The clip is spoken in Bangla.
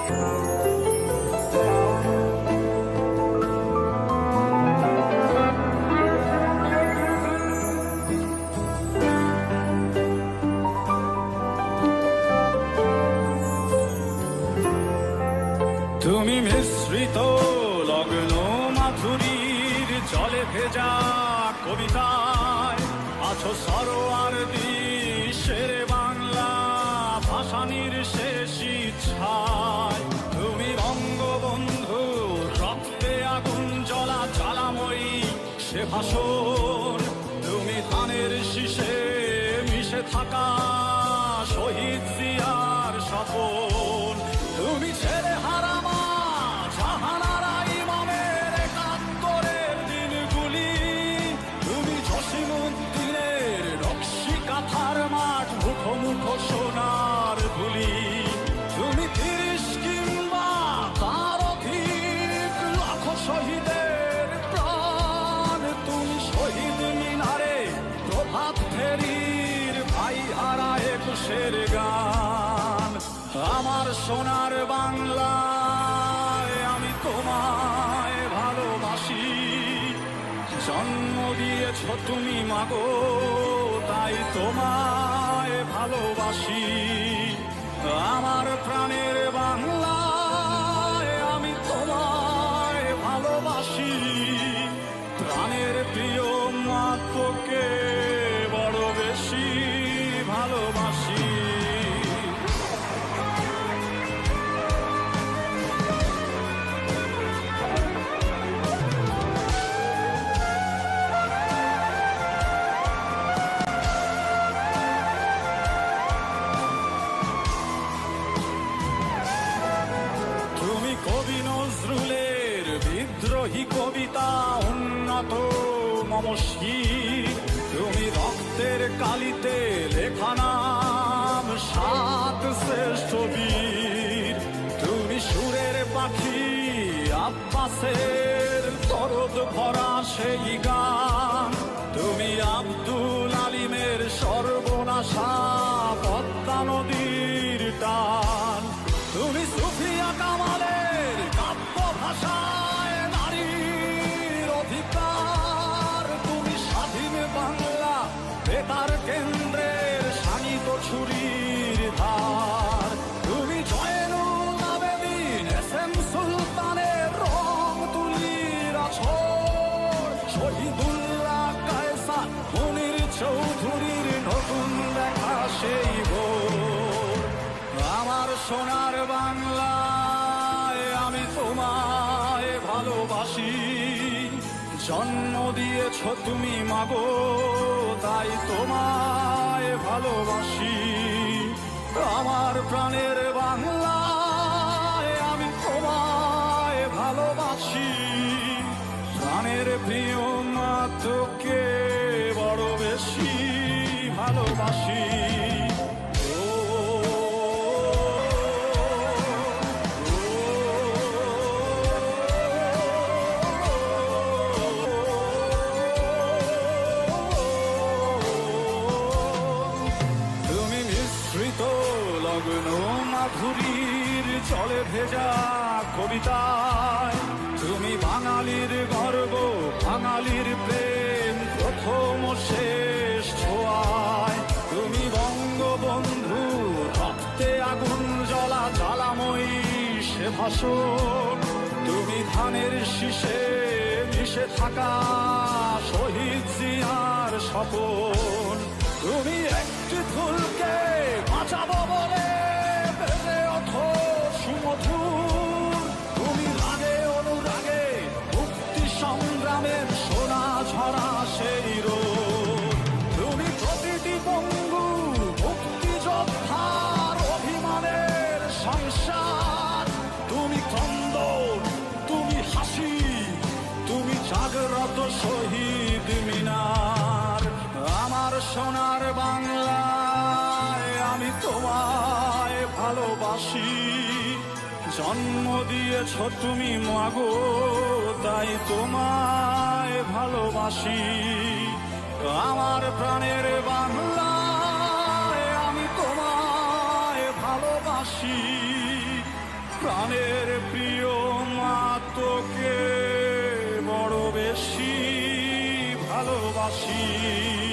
তুমি মিশ্রিত লগ্ন মাধুরীর জলে ভেজা কবিতায় আছো সরোয়ার দিশের বাংলা ভাসানির শেষ ইচ্ছায়। তুমি বঙ্গবন্ধু রক্তে আগুন জ্বলা জ্বালাময়ী সে ভাষণ। তুমি ধানের শীষে মিশে থাকা শহীদ জিয়ার স্বপন। তুমি ছেড়ে হারামা জাহানারা ইমামের একাত্তরের দিনগুলি। তুমি জসিমউদ্দিনের নকশি কাঁথার মাঠ মুখো মুখো সোনার ধুলি। তুমি ৩০ কিংবা তার অধিক লাখো শহীদের প্রাণ। তুমি শহীদ মিনারে প্রভাত ফেরির ভাই হারা ২১-এর গান। আমার সোনার বাংলায় আমি তোমায় ভালোবাসি। জন্ম দিয়েছ তুমি মাগো তাই তোমায় ভালোবাসি। আমার প্রাণের বাংলায় আমি তোমায় ভালোবাসি। প্রাণের প্রিয় মা তোকে বড় বেশি ভালোবাসি। কবি নজরুলের বিদ্রোহী কবিতা উন্নত মমশির। তুমি রক্তের কালিতে লেখা নাম ৭ শ্রেষ্ঠ বীর। তুমি সুরের পাখি আব্বাসের দরদ ভরা সেই গান। তুমি আব্দুল আলিমের সর্বনাশা পদ্মা নদীর টান। তুমি সুফিয়া কামালের কাব্য ভাষায় নারীর অধিকার। তুমি স্বাধীন বাংলা বেতার কেন্দ্রের শানিত ছুরির ধার। তুমি জয়নুল আবেদিন এস.এম. সুলতানের রং তুলির আছর। শহীদুল্লাহ কায়সার মুনির চৌধুরীর নতুন দেখা সেই ভোর। আমার সোনার বাংলায় আমি তোমায় ভালোবাসি। জন্ম দিয়েছ তুমি মাগো তাই তোমায় ভালোবাসি। আমার প্রাণের বাংলায় আমি তোমায় ভালোবাসি। প্রাণের প্রিয় মা তোকে বড় বেশি ভালোবাসি। লগ্ন মাধুরীর জলে ভেজা কবিতায় তুমি বাঙালির গর্ব বাঙালির প্রেম প্রথম শেষ ছোঁয়ায়। তুমি বঙ্গবন্ধু রক্তে আগুন জ্বলা জ্বালাময়ী সে ভাষণ। তুমি ধানের শীষে মিশে থাকা শহীদ জিয়ার স্বপন। তুমি একটি ফুলকে বাঁচাবো বলে বেজে ওঠো সুমধুর। তুমি রাগে অনুরাগে মুক্তি সংগ্রামের সোনা ঝরা সেই রোদ। তুমি প্রতিটি পঙ্গু মুক্তিযোদ্ধার অভিমানের সংসার। তুমি ক্রন্দন তুমি হাসি তুমি জাগ্রত শহীদ মিনার। আমার সোনার বাংলায় আমি তোমায় ভালোবাসি। জন্ম দিয়েছ তুমি মাগো তাই তোমায় ভালোবাসি। আমার প্রাণের বাংলায় আমি তোমায় ভালোবাসি। প্রাণের প্রিয় মা, তোকে বড় বেশি ভালোবাসি।